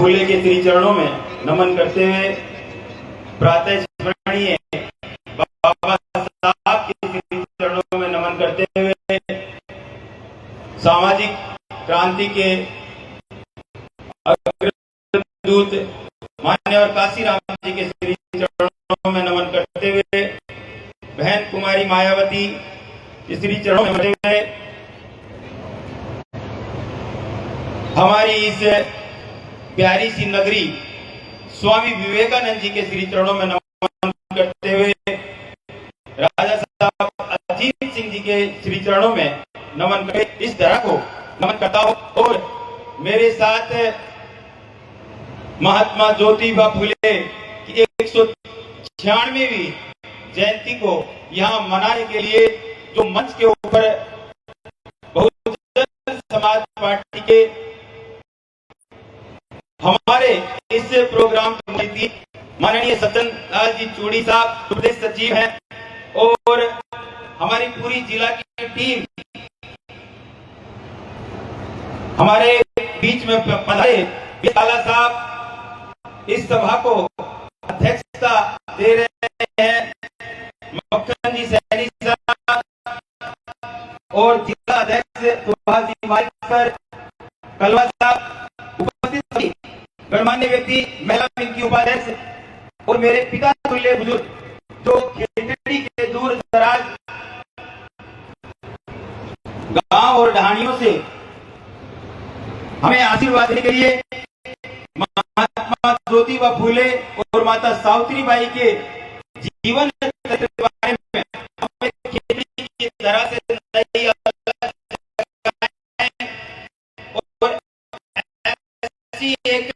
फूले के श्री चरणों में नमन करते हुए प्रातः स्मरणीय बाबा साहब के श्री चरणों में नमन करते हुए सामाजिक क्रांति के अग्रदूत मान्यवर काशीराम जी के श्री चरणों में नमन करते हुए बहन कुमारी मायावती के श्री चरणों में नमन करते हुए हमारी इस प्यारी सी नगरी स्वामी विवेकानंद जी के श्री चरणों में नमन करते हुए राजा साहब अजीत सिंह जी के श्री चरणों में नमन करके इस तरह को नमन करता हूं और मेरे साथ महात्मा ज्योतिबा फुले की 196वीं जयंती को यहां मनाने के लिए जो मंच के ऊपर बहुजन समाज पार्टी के हमारे इस प्रोग्राम की माननीय सज्जन लाल जी चूड़ी साहब प्रदेश सचिव हैं और हमारी पूरी जिला की टीम हमारे बीच में पधारे विशाला साहब इस सभा को अध्यक्षता दे रहे हैं, मक्खन जी सैनी साहब और जिला अध्यक्ष सुभाष जी मालिक कलवा साहब, उपस्थित सभी गणमान्य व्यक्ति, महिला विंग की उपाध्यक्ष और मेरे पिता तुल्य बुजुर्ग जो खेतड़ी के दूर दराज गांव और ढाणियों से हमें आशीर्वाद देने के लिए महात्मा ज्योतिबा फुले और माता सावित्रीबाई के जीवन के बारे में हमें खेतड़ी की तरह से और ऐसी एक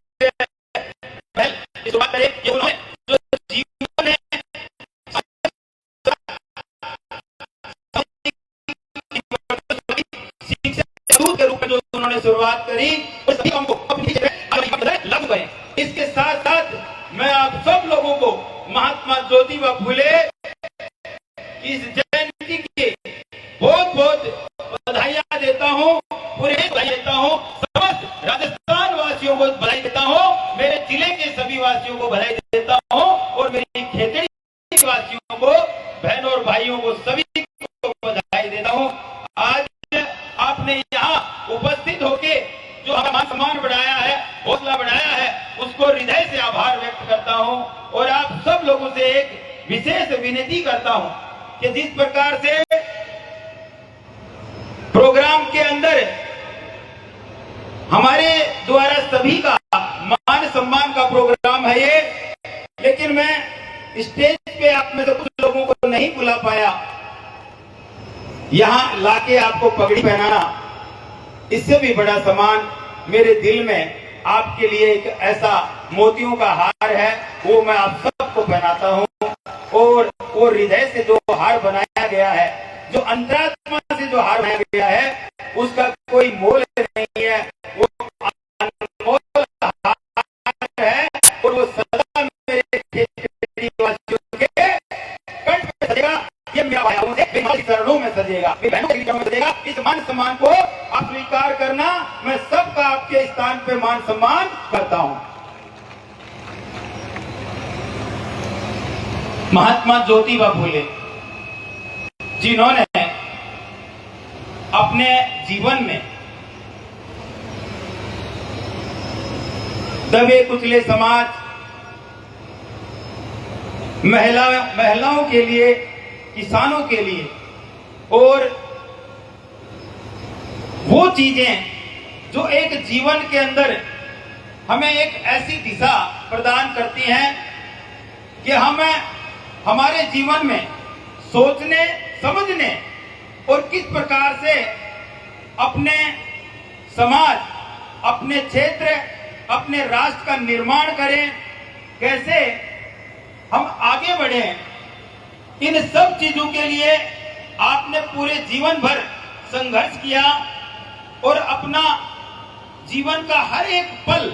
के रूप में जो उन्होंने शुरुआत करी और सभी हमको अपनी जगह लग गए। इसके साथ साथ मैं आप सब लोगों को महात्मा ज्योतिबा फुले की इस जयंती की बहुत बहुत बधाइयां देता हूं, पूरे बधाई देता हूं, समस्त राजस्थान वासियों को बधाई देता हूं, मेरे जिले के सभी वासियों को बधाई देता हूं और मेरी खेतड़ी वासियों को, बहनों और भाइयों को सभी को बधाई देता हूं। आज आपने यहाँ उपस्थित होके जो हमारा मान सम्मान बढ़ाया है, हौसला बढ़ाया है, उसको हृदय से आभार व्यक्त करता हूं और आप सब लोगों से एक विशेष विनती करता हूं कि जिस प्रकार से प्रोग्राम के अंदर हमारे द्वारा सभी का मान सम्मान का प्रोग्राम है ये, लेकिन मैं स्टेज पे आप में से कुछ लोगों को नहीं बुला पाया, यहां लाके आपको पगड़ी पहनाना, इससे भी बड़ा सम्मान मेरे दिल में आपके लिए एक ऐसा मोतियों का हार है, वो मैं आप सबको पहनाता हूं और वो हृदय से जो हार बनाया गया है, जो अंतरात्मा से जो हार बनाया गया है, उसका कोई मोल नहीं है, वो अनमोल हार है और वो सदा मेरे वासियों के कंठ पे सजेगा, ये मेरा भाइयों से चरणों में सजेगा, बहनों के चरणों में सजेगा। इस मान सम्मान को आप स्वीकार करना, मैं सबका आपके स्थान पे मान सम्मान करता हूं। महात्मा ज्योतिबा फुले जिन्होंने अपने जीवन में दबे कुचले समाज, महिलाओं के लिए, किसानों के लिए और वो चीजें जो एक जीवन के अंदर हमें एक ऐसी दिशा प्रदान करती हैं कि हमें हमारे जीवन में सोचने, समझने और किस प्रकार से अपने समाज, अपने क्षेत्र, अपने राष्ट्र का निर्माण करें, कैसे हम आगे बढ़ें, इन सब चीजों के लिए आपने पूरे जीवन भर संघर्ष किया और अपना जीवन का हर एक पल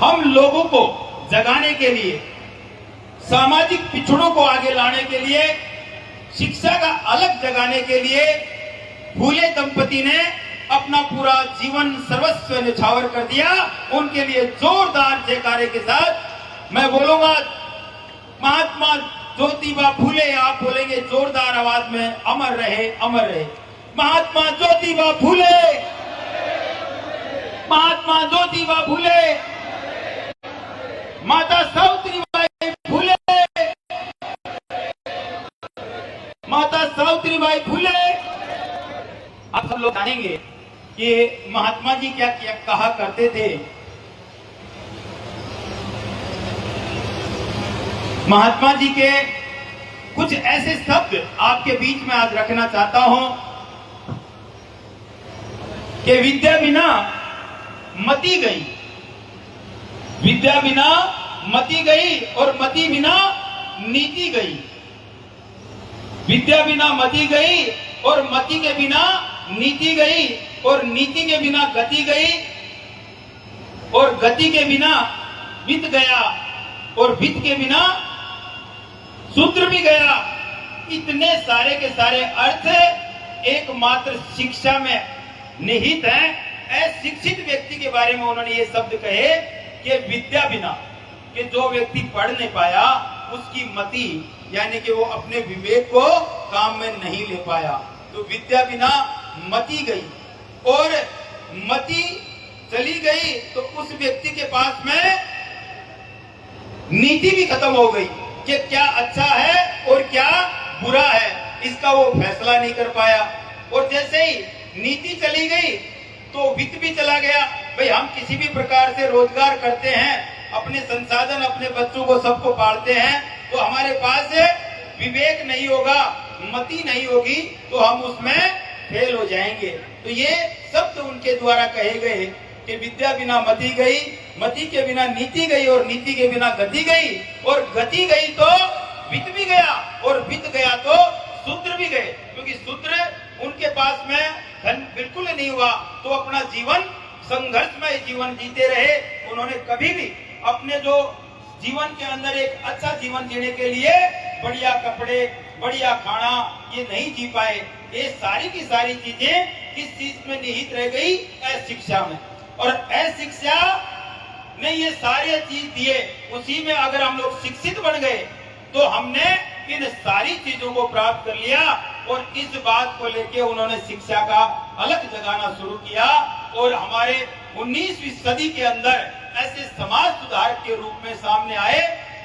हम लोगों को जगाने के लिए, सामाजिक पिछड़ों को आगे लाने के लिए, शिक्षा का अलग जगाने के लिए फूले दंपति ने अपना पूरा जीवन सर्वस्व न्यौछावर कर दिया, उनके लिए जोरदार जयकारे के साथ मैं बोलूंगा महात्मा ज्योतिबा फूले। आप बोलेंगे जोरदार आवाज में, अमर रहे, अमर रहे। महात्मा ज्योतिबा फूले, महात्मा ज्योतिबा फूले, माता सावित्रीबाई फूले, माता सावित्रीबाई फूले। आप सब लोग जानेंगे कि महात्मा जी क्या क्या कहा करते थे। महात्मा जी के कुछ ऐसे शब्द आपके बीच में आज रखना चाहता हूं कि विद्या बिना मति गई, विद्या बिना मति गई और मति बिना नीति गई, विद्या बिना मति गई और मति के बिना नीति गई, और नीति के बिना गति गई, और गति के बिना वित्त गया, और वित्त के बिना सूत्र भी गया। इतने सारे के सारे अर्थ एकमात्र शिक्षा में निहित हैं। अशिक्षित व्यक्ति के बारे में उन्होंने ये शब्द कहे कि विद्या बिना, कि जो व्यक्ति पढ़ नहीं पाया उसकी मति यानी कि वो अपने विवेक को काम में नहीं ले पाया, तो विद्या बिना मति गई, और मति चली गई तो उस व्यक्ति के पास में नीति भी खत्म हो गई कि क्या अच्छा है और क्या बुरा है, इसका वो फैसला नहीं कर पाया। और जैसे ही नीति चली गई तो वित्त भी चला गया। भाई हम किसी भी प्रकार से रोजगार करते हैं, अपने संसाधन अपने बच्चों को सबको पालते हैं, तो हमारे पास विवेक नहीं होगा, मति नहीं होगी, तो हम उसमें फेल हो जाएंगे। तो ये शब्द उनके द्वारा कहे गए कि विद्या बिना मति गई, मति के बिना नीति गई, और नीति के बिना गति गई, और गति गई तो वित्त भी गया, और वित्त गया तो शूद्र भी गए, क्योंकि शूद्र उनके पास में धन बिल्कुल नहीं हुआ, तो अपना जीवन संघर्षमय जीवन जीते रहे। उन्होंने कभी भी अपने जो जीवन के अंदर एक अच्छा जीवन जीने के लिए बढ़िया कपड़े, बढ़िया खाना ये नहीं जी पाए। ये सारी की सारी चीजें किस चीज में निहित रह गई? अशिक्षा में। और अशिक्षा ने ये सारे चीज दिए, उसी में अगर हम लोग शिक्षित बन गए तो हमने इन सारी चीजों को प्राप्त कर लिया। और इस बात को लेके उन्होंने शिक्षा का अलग जगाना शुरू किया, और हमारे 19वीं सदी के अंदर ऐसे समाज सुधारक के रूप में सामने आए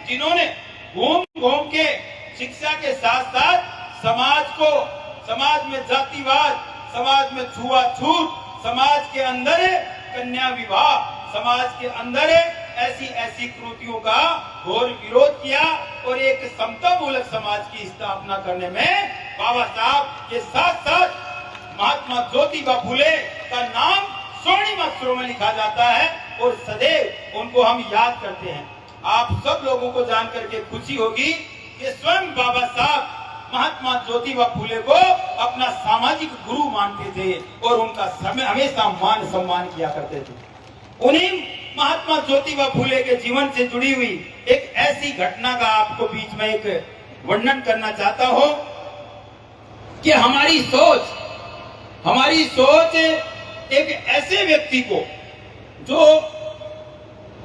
जिन्होंने घूम घूम के शिक्षा के साथ साथ समाज में जातिवाद, समाज में छुआछूत, समाज के अंदर कन्या विवाह, समाज के अंदर ऐसी कृतियों का घोर विरोध किया, और एक समता मूलक समाज की स्थापना करने में बाबा साहब के साथ साथ महात्मा ज्योतिबा फूले का नाम स्वर्णिम अक्षरों में लिखा जाता है, और सदैव उनको हम याद करते हैं। आप सब लोगों को जान करके खुशी होगी कि स्वयं बाबा साहब महात्मा ज्योतिबा फूले को अपना सामाजिक गुरु मानते थे, और उनका हमेशा मान सम्मान किया करते थे। उन्हीं महात्मा ज्योतिबा फूले के जीवन से जुड़ी हुई एक ऐसी घटना का आपको बीच में एक वर्णन करना चाहता हूं कि हमारी सोच एक ऐसे व्यक्ति को जो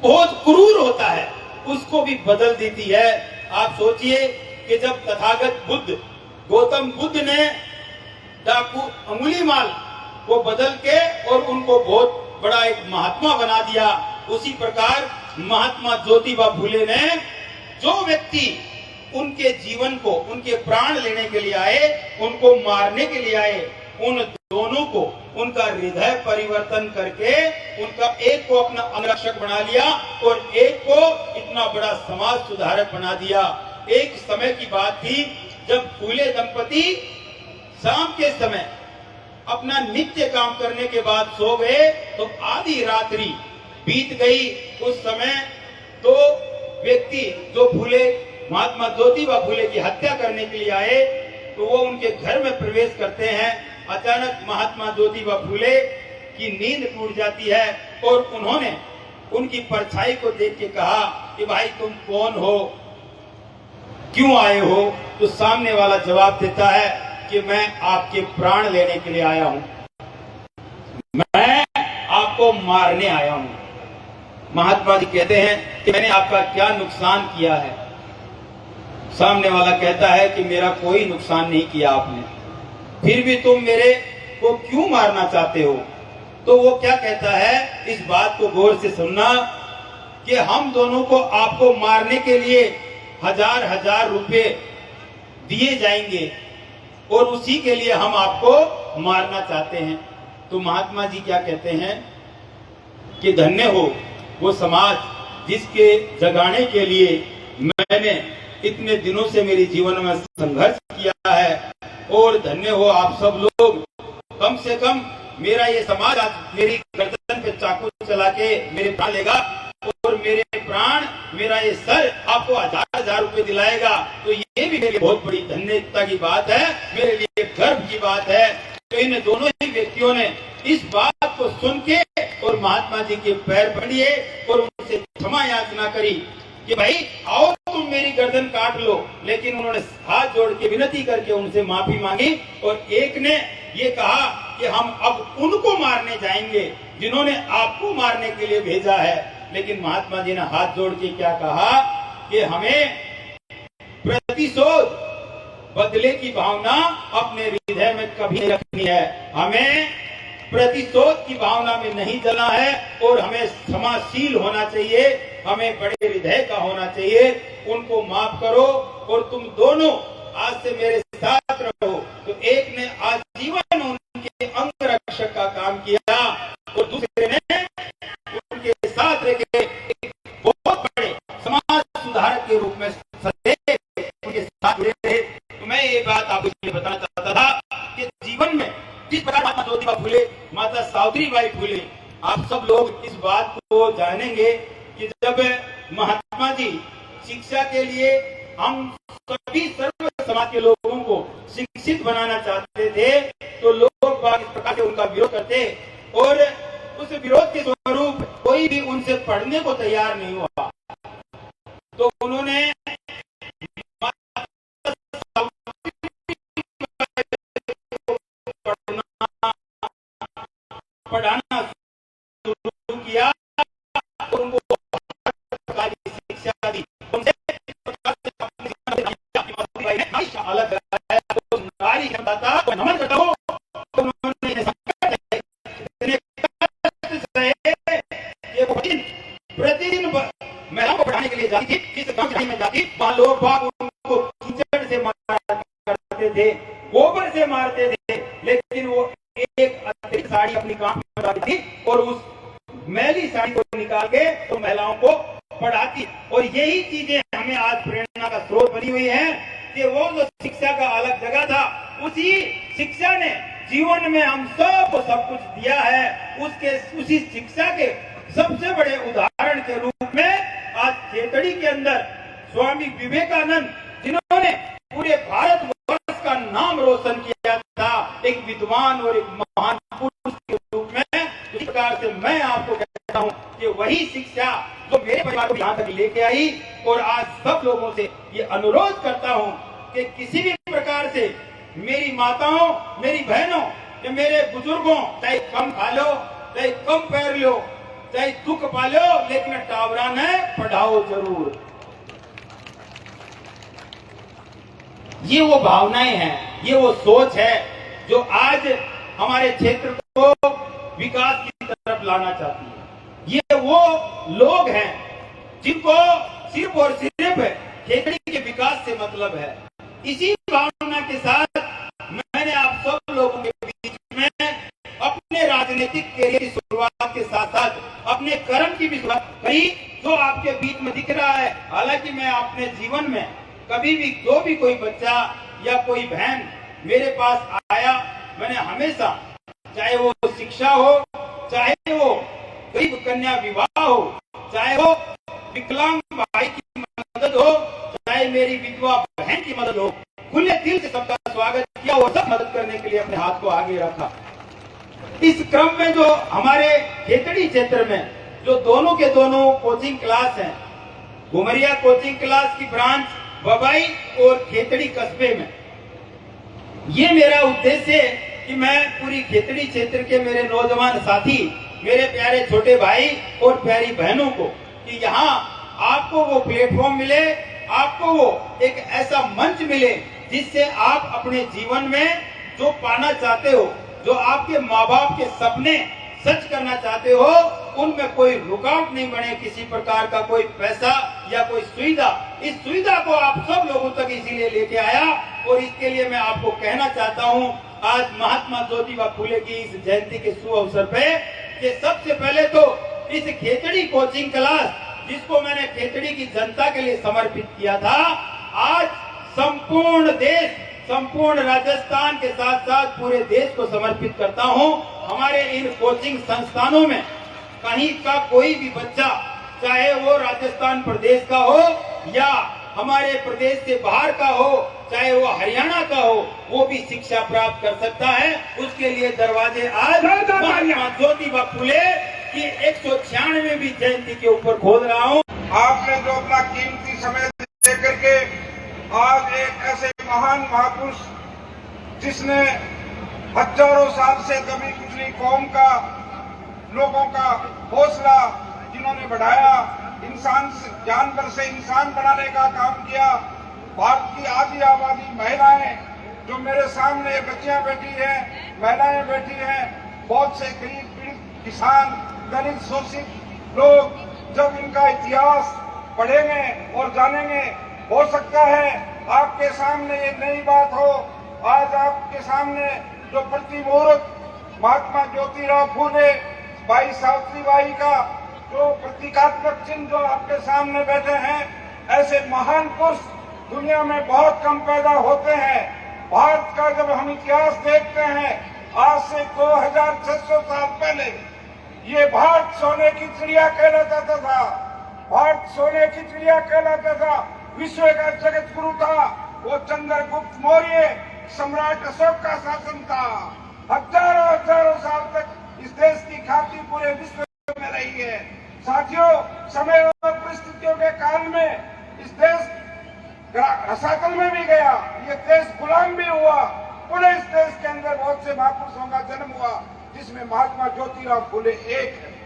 बहुत क्रूर होता है उसको भी बदल देती है। आप सोचिए कि जब तथागत बुद्ध, गौतम बुद्ध ने डाकू अंगुलीमाल को बदल के और उनको बहुत बड़ा एक महात्मा बना दिया, उसी प्रकार महात्मा ज्योतिबा फूले ने जो व्यक्ति उनके जीवन को, उनके प्राण लेने के लिए आए, उनको मारने के लिए आए, उन दोनों को उनका हृदय परिवर्तन करके उनका एक को अपना अंगरक्षक बना लिया और एक को इतना बड़ा समाज सुधारक बना दिया। एक समय की बात थी जब फूले दंपति शाम के समय अपना नित्य काम करने के बाद सो गए तो आधी रात्रि बीत गई। उस समय दो व्यक्ति जो फूले महात्मा ज्योतिबा फूले की हत्या करने के लिए आए तो वो उनके घर में प्रवेश करते हैं। अचानक महात्मा ज्योतिबा फूले की नींद टूट जाती है और उन्होंने उनकी परछाई को देख के कहा कि भाई तुम कौन हो, क्यों आए हो? तो सामने वाला जवाब देता है कि मैं आपके प्राण लेने के लिए आया हूं। आपको मारने आया हूं। महात्मा जी कहते हैं कि मैंने आपका क्या नुकसान किया है? सामने वाला कहता है कि मेरा कोई नुकसान नहीं किया आपने, फिर भी तुम मेरे को क्यों मारना चाहते हो? तो वो क्या कहता है, इस बात को गौर से सुनना, कि हम दोनों को आपको मारने के लिए हजार हजार रुपए दिए जाएंगे और उसी के लिए हम आपको मारना चाहते हैं। तो महात्मा जी क्या कहते हैं कि धन्य हो वो समाज जिसके जगाने के लिए मैंने इतने दिनों से मेरे जीवन में संघर्ष किया है, और धन्य हो आप सब लोग, कम से कम मेरा ये समाज आज मेरी गर्दन पे चाकू चला के मेरे प्राण लेगा, और मेरे प्राण, मेरा ये सर आपको हजार हजार रुपए दिलाएगा। तो ये भी मेरे लिए बहुत बड़ी धन्यता की बात है, मेरे लिए गर्व की बात है। तो इन दोनों ही व्यक्तियों ने इस बात को सुन के और महात्मा जी के पैर पकड़िए और उनसे क्षमा याचना करी कि भाई आओ तुम मेरी गर्दन काट लो। लेकिन उन्होंने हाथ जोड़ के विनती करके उनसे माफी मांगी, और एक ने ये कहा कि हम अब उनको मारने जाएंगे जिन्होंने आपको मारने के लिए भेजा है। लेकिन महात्मा जी ने हाथ जोड़ के क्या कहा कि हमें प्रतिशोध, बदले की भावना अपने हृदय में कभी नहीं रखनी है, हमें प्रतिशोध की भावना में नहीं चलना है, और हमें क्षमाशील होना चाहिए, हमें बड़े हृदय का होना चाहिए। उनको माफ करो और तुम दोनों आज से मेरे साथ रहो। तो एक ने आजीवन उनके अंग रक्षक का काम किया और दूसरे ने उनके साथ रह के एक बहुत बड़े समाज सुधारक के रूप में सदैव उनके साथ जुड़े रहे। तो मैं ये बात आपको इसलिए बताना चाहता था कि जीवन में जिस प्रकार माता ज्योतिबा फुले, माता सावित्रीबाई फुले, आप सब लोग इस बात को जानेंगे कि जब महात्मा जी शिक्षा के लिए हम सभी सर्व समाज के लोगों को शिक्षित बनाना चाहते थे, तो लोग बाग इस प्रकार से उनका विरोध करते, और उस विरोध के स्वरूप कोई भी उनसे पढ़ने को तैयार नहीं हुआ। तो उन्होंने पढ़ाना शुरू किया, उनको शिक्षा दी, उनसे अलग है, तो नारी क्षमता को नमन करता हूं। उन्होंने प्रतिदिन महिलाओं को पढ़ाने के लिए जाती थी, जिस गांव में जाती वहां लोग बाग उनको कीचड़ से मारा करते थे, गोबर से मारते थे, लेकिन वो एक अतिरिक्त साड़ी अपनी कांख में डालती थी और उस मैली साड़ी को निकाल के तो महिलाओं को पढ़ाती। और यही चीजें हमें आज प्रेरणा का स्रोत बनी हुई है कि वो जो शिक्षा का अलग जगह था, उसी शिक्षा ने जीवन में हम सबको सब कुछ दिया है। उसी शिक्षा के सबसे बड़े उदाहरण के रूप में आज खेतड़ी के अंदर स्वामी विवेकानंद, जिन्होंने पूरे भारत वर्ष का नाम रोशन किया था, एक विद्वान और एक महान पुरुष के रूप में, इस प्रकार से मैं आपको कहता हूं कि वही शिक्षा जो मेरे परिवार को यहाँ तक लेके आई, और आज सब लोगों से ये अनुरोध करता हूं कि किसी भी प्रकार से मेरी माताओं, मेरी बहनों या मेरे बुजुर्गों, चाहे कम खा लो, चाहे कम पैर लो, चाहे दुख पालो, लेकिन टावरा ने पढ़ाओ जरूर। ये वो भावनाएं हैं, ये वो सोच है जो आज हमारे क्षेत्र को विकास की तरफ लाना चाहती है। ये वो लोग हैं जिनको सिर्फ और सिर्फ खेतड़ी के विकास से मतलब है। इसी भावना के साथ मैंने आप सब लोगों के बीच में अपने राजनीतिक कैरियर की शुरुआत के साथ साथ अपने कर्म की भी शुरुआत करी, जो आपके बीच में दिख रहा है। हालांकि मैं अपने जीवन में कभी भी जो भी कोई बच्चा या कोई बहन मेरे पास आया, मैंने हमेशा, चाहे वो शिक्षा हो, चाहे वो गरीब कन्या विवाह हो, चाहे वो विकलांग भाई की मदद हो, चाहे मेरी विधवा बहन की मदद हो, खुले दिल से सबका स्वागत किया और सब मदद करने के लिए अपने हाथ को आगे रखा। इस क्रम में जो हमारे खेतड़ी क्षेत्र में जो दोनों के दोनों कोचिंग क्लास हैं, घुमरिया कोचिंग क्लास की ब्रांच बबाई और खेतड़ी कस्बे में, ये मेरा उद्देश्य है कि मैं पूरी खेतड़ी क्षेत्र के मेरे नौजवान साथी मेरे प्यारे छोटे भाई और प्यारी बहनों को कि यहाँ आपको वो प्लेटफॉर्म मिले, आपको वो एक ऐसा मंच मिले जिससे आप अपने जीवन में जो पाना चाहते हो, जो आपके माँ बाप के सपने सच करना चाहते हो, उनमें कोई रुकावट नहीं बने, किसी प्रकार का कोई पैसा या कोई सुविधा। इस सुविधा को आप सब लोगों तक इसीलिए लेके आया और इसके लिए मैं आपको कहना चाहता हूँ आज महात्मा ज्योतिबा फुले की इस जयंती के शुभ अवसर पे कि सबसे पहले तो इस खेतड़ी कोचिंग क्लास जिसको मैंने खेतड़ी की जनता के लिए समर्पित किया था, आज संपूर्ण देश, संपूर्ण राजस्थान के साथ साथ पूरे देश को समर्पित करता हूं। हमारे इन कोचिंग संस्थानों में कहीं का कोई भी बच्चा, चाहे वो राजस्थान प्रदेश का हो या हमारे प्रदेश से बाहर का हो, चाहे वो हरियाणा का हो, वो भी शिक्षा प्राप्त कर सकता है। उसके लिए दरवाजे आज महात्मा ज्योतिबा फुले की 196वीं जयंती के ऊपर खोल रहा हूँ। आपने जो अपना कीमती समय देकर के आज एक ऐसे महान महापुरुष जिसने हजारों साल से दबी कुचली कौम का, लोगों का हौसला जिन्होंने बढ़ाया, इंसान से, जानवर से इंसान बनाने का काम किया। भारत की आधी आबादी महिलाएं, जो मेरे सामने बच्चियां बैठी हैं, महिलाएं बैठी हैं, बहुत से गरीब पीड़ित किसान, दलित शोषित लोग जब इनका इतिहास पढ़ेंगे और जानेंगे, हो सकता है आपके सामने ये नई बात हो। आज आपके सामने जो प्रतिमुहूर्त महात्मा ज्योतिराव फुले, भाई सावित्रीबाई का जो प्रतीकात्मक चिन्ह जो आपके सामने बैठे हैं, ऐसे महान पुरुष दुनिया में बहुत कम पैदा होते हैं। भारत का जब हम इतिहास देखते हैं, आज से 2600 साल पहले ये भारत सोने की चिड़िया कहलाता था। भारत सोने की चिड़िया कहलाता था। विश्व का जगत गुरु था वो चंद्रगुप्त मौर्य, सम्राट अशोक का शासन था। हजारों साल तक इस देश की ख्याति पूरे विश्व में रही है। साथियों, समय और परिस्थितियों के काल में इस देश रसातल में भी गया, ये देश गुलाम भी हुआ। पुणे इस देश के अंदर बहुत से महापुरुषों का जन्म हुआ, जिसमें महात्मा ज्योतिराव फुले एक है।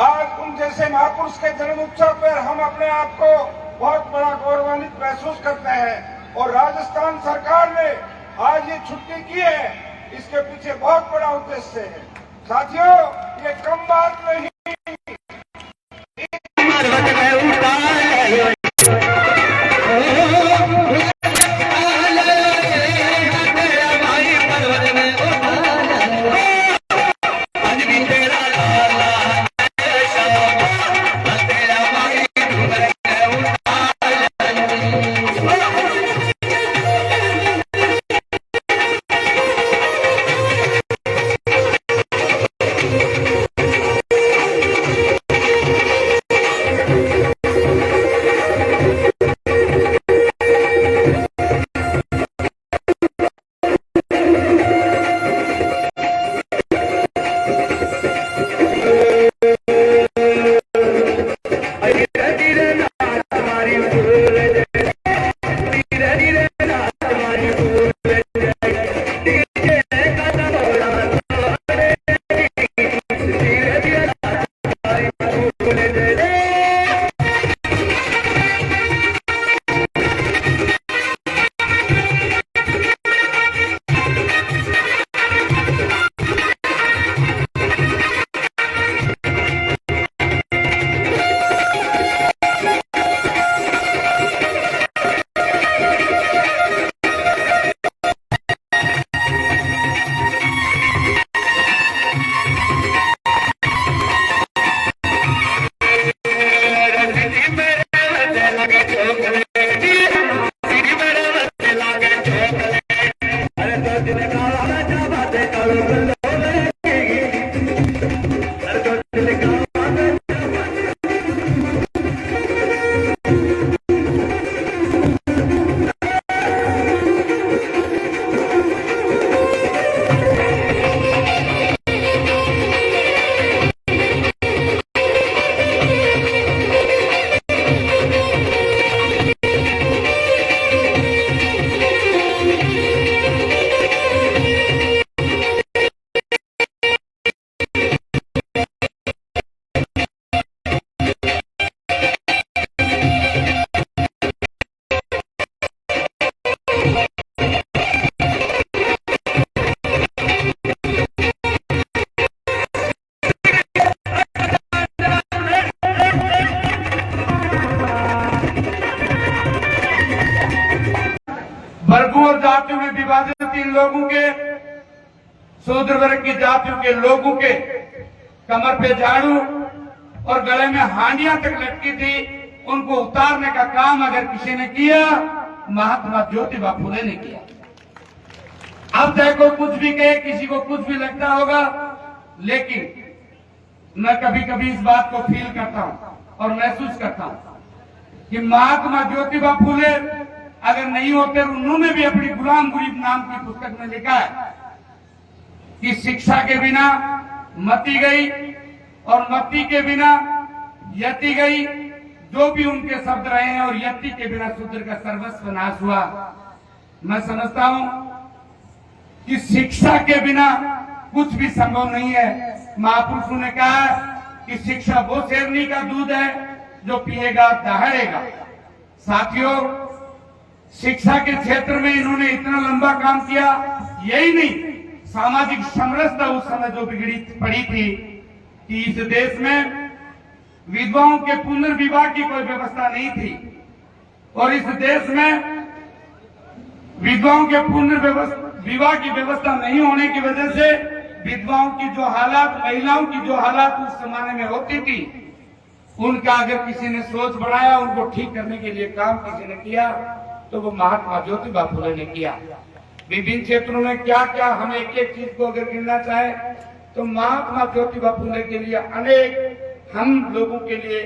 आज उन जैसे महापुरुष के जन्म उत्सव पर हम अपने आप को बहुत बड़ा गौरवान्वित महसूस करते हैं और राजस्थान सरकार ने आज ये छुट्टी की है, इसके पीछे बहुत बड़ा उद्देश्य है। साथियों, ये कम बात नहीं। वर्गों और जातियों में विभाजित इन लोगों के, शूद्र वर्ग की जातियों के लोगों के कमर पे झाड़ू और गले में हांडियां तक लटकी थी, उनको उतारने का काम अगर किसी ने किया, महात्मा ज्योतिबा फुले ने किया। अब चाहे कोई कुछ भी कहे, किसी को कुछ भी लगता होगा, लेकिन मैं कभी कभी इस बात को फील करता हूं और महसूस करता हूं कि महात्मा ज्योतिबा फुले अगर नहीं होते, उन्होंने भी अपनी गुलाम गरीब नाम की पुस्तक में लिखा है कि शिक्षा के बिना मती गई और मती के बिना यति गई। जो भी उनके शब्द रहे हैं, और यति के बिना शूद्र का सर्वस्व नाश हुआ। मैं समझता हूं कि शिक्षा के बिना कुछ भी संभव नहीं है। महापुरुषों ने कहा कि शिक्षा वो शेरनी का दूध है जो पिएगा दहाड़ेगा। साथियों, शिक्षा के क्षेत्र में इन्होंने इतना लंबा काम किया। यही नहीं, सामाजिक समरसता उस समय जो बिगड़ी पड़ी थी कि इस देश में विधवाओं के पुनर्विवाह की कोई व्यवस्था नहीं थी, और इस देश में विधवाओं के पुनर्विवाह की व्यवस्था नहीं होने की वजह से विधवाओं की जो हालात, महिलाओं की जो हालात उस जमाने में होती थी, उनका अगर किसी ने सोच बढ़ाया, उनको ठीक करने के लिए काम किसी ने किया, तो वो महात्मा ज्योतिबा फुले ने किया। विभिन्न क्षेत्रों में क्या क्या, हम एक एक चीज को अगर गिनना चाहे तो महात्मा ज्योतिबा फुले के लिए अनेक, हम लोगों के लिए,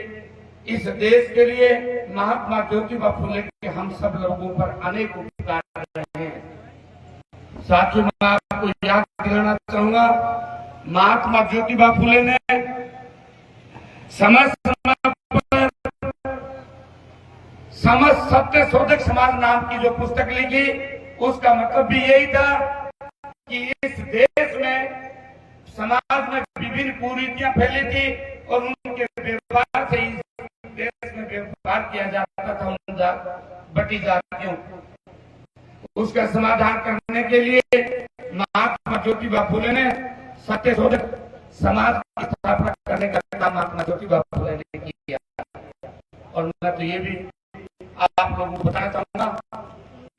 इस देश के लिए महात्मा ज्योतिबा फुले के हम सब लोगों पर अनेक उपकार रहे हैं। साथियों, मैं आपको याद दिलाना चाहूंगा, महात्मा ज्योतिबा फुले ने समस्त सत्य शोधक समाज नाम की जो पुस्तक लिखी, उसका मतलब भी यही था कि इस देश में, समाज में विभिन्न कुरीतियां फैली थी और उनके व्यवहार से इस देश में व्यवहार किया जाता था उन बटी जातियों। उसका समाधान करने के लिए महात्मा ज्योतिबा फुले ने सत्य शोधक समाज की स्थापना करने का काम महात्मा ज्योतिबा फुले ने किया। और मैं तो ये भी आप लोगों को बताना चाहूंगा,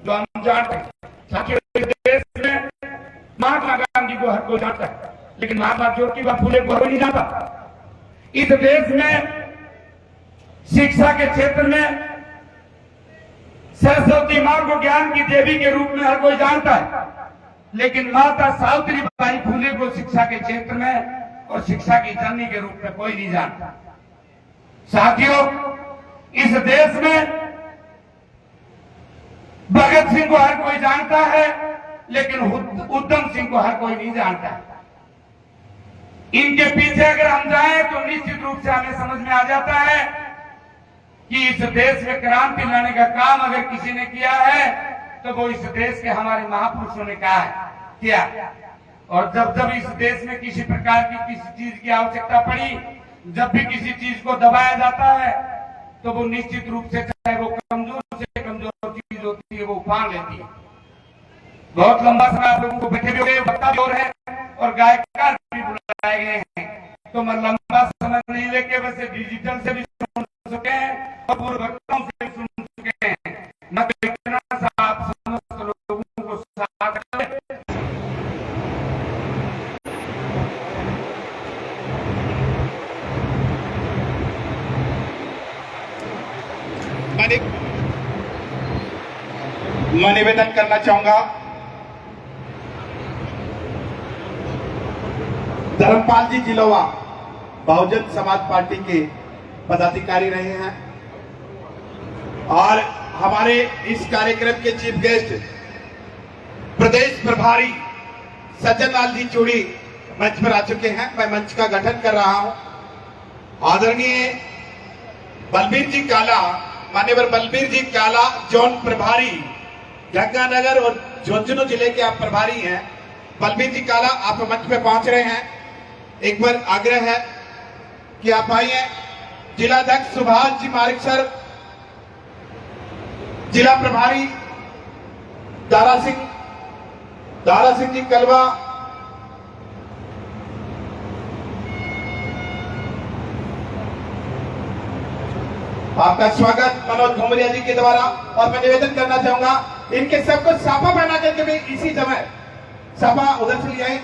जो हम जानते हैं, साथियों, इस देश में महात्मा गांधी को हर कोई जानता है, लेकिन महात्मा ज्योतिबा फुले को कोई नहीं जानता। इस देश में शिक्षा के क्षेत्र में सरस्वती मां को ज्ञान की देवी के रूप में हर कोई जानता है, लेकिन माता सावित्रीबाई फुले को शिक्षा के क्षेत्र में और शिक्षा की जननी के रूप में कोई नहीं जानता। साथियों, इस देश में भगत सिंह को हर कोई जानता है, लेकिन उधम सिंह को हर कोई नहीं जानता। इनके पीछे अगर हम जाएं तो निश्चित रूप से हमें समझ में आ जाता है कि इस देश में क्रांति लाने का काम अगर किसी ने किया है तो वो इस देश के हमारे महापुरुषों ने किया। और जब जब इस देश में किसी प्रकार की किसी चीज की आवश्यकता पड़ी, जब भी किसी चीज को दबाया जाता है, तो वो निश्चित रूप से, चाहे वो कमजोर से कमजोर चीज होती है, वो उफान लेती है। बहुत लंबा समय आप लोगों को बैठे भी हो गए, वक्ता भी हो रहे हैं और गायकार भी बुलाए गए हैं, तो मैं लंबा समय नहीं लेके वैसे डिजिटल से भी सुन चुके हैं और पूर्व वक्ताओं से भी सुन चुके हैं। मैं तो इतना सा आप समस्त लोगों को साथ मैं निवेदन करना चाहूंगा, धर्मपाल जी जिलोवा बहुजन समाज पार्टी के पदाधिकारी रहे हैं और हमारे इस कार्यक्रम के चीफ गेस्ट प्रदेश प्रभारी सज्जन लाल जी चूड़ी मंच पर आ चुके हैं। मैं मंच का गठन कर रहा हूं। आदरणीय बलबीर जी काला, मान्यवर बलबीर जी काला, जोन प्रभारी गंगानगर और झुंझुनू जिले के आप प्रभारी हैं। बलबीर जी काला, आप मंच पे पहुंच रहे हैं। एक बार आग्रह है कि आप आइए। जिलाध्यक्ष सुभाष जी मारिकसर, जिला प्रभारी दारा सिंह जी कलवा, आपका स्वागत मनोज घुमरिया जी के द्वारा। और मैं निवेदन करना चाहूंगा इनके सबको साफा पहना करके भी इसी समय साफा उधर से ले आए,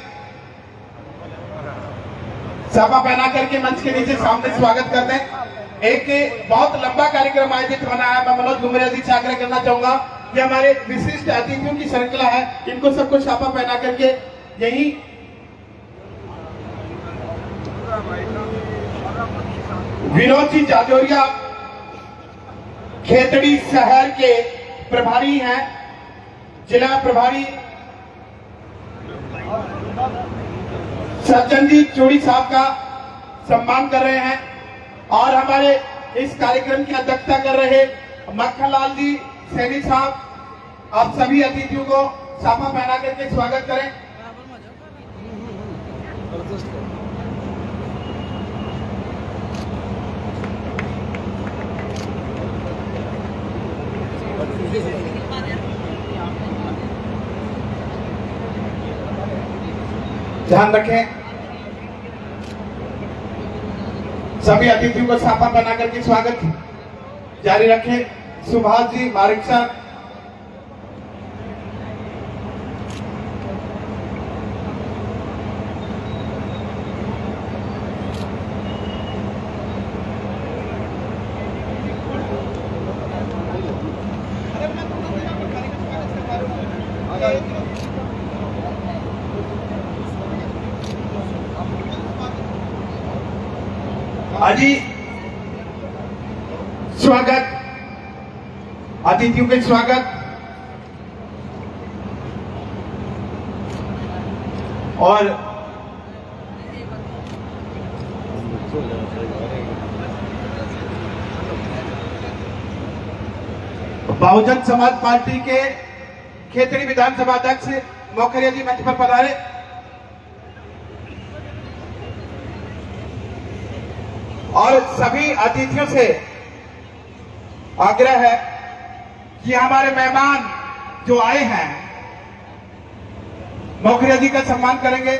साफा पहना करके मंच के नीचे सामने स्वागत कर दें। एक बहुत लंबा कार्यक्रम आयोजित होना है। मैं मनोज घुमरिया जी से आग्रह करना चाहूंगा कि हमारे विशिष्ट अतिथियों की श्रृंखला है, इनको सबको साफा पहना करके यही विनोद जी जाजोरिया खेतड़ी शहर के प्रभारी हैं, जिला प्रभारी सज्जन जी चोड़ी साहब का सम्मान कर रहे हैं और हमारे इस कार्यक्रम की अध्यक्षता कर रहे मक्खन लाल जी सैनी साहब, आप सभी अतिथियों को साफा पहना करके स्वागत करें। ध्यान रखें, सभी अतिथियों को साफा बना करके स्वागत जारी रखें। सुभाष जी मारिक साहब, अजी स्वागत, अतिथियों के स्वागत और बहुजन समाज पार्टी के खेतड़ी विधानसभा अध्यक्ष मोखरिया जी मंच पर पधारे। और सभी अतिथियों से आग्रह है कि हमारे मेहमान जो आए हैं मोखरिया जी का सम्मान करेंगे।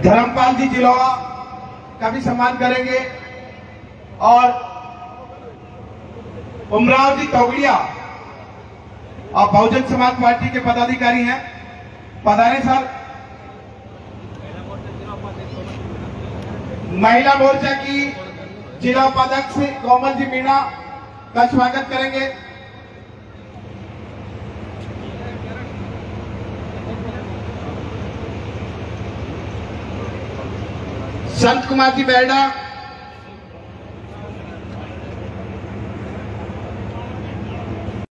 धर्मपाल जी जिलोआ का भी सम्मान करेंगे और उमराव जी तोगड़िया और बहुजन समाज पार्टी के पदाधिकारी हैं, पधारे सर। महिला मोर्चा की जिला उपाध्यक्ष कोमल जी मीणा का स्वागत करेंगे। संत कुमार जी बेरडा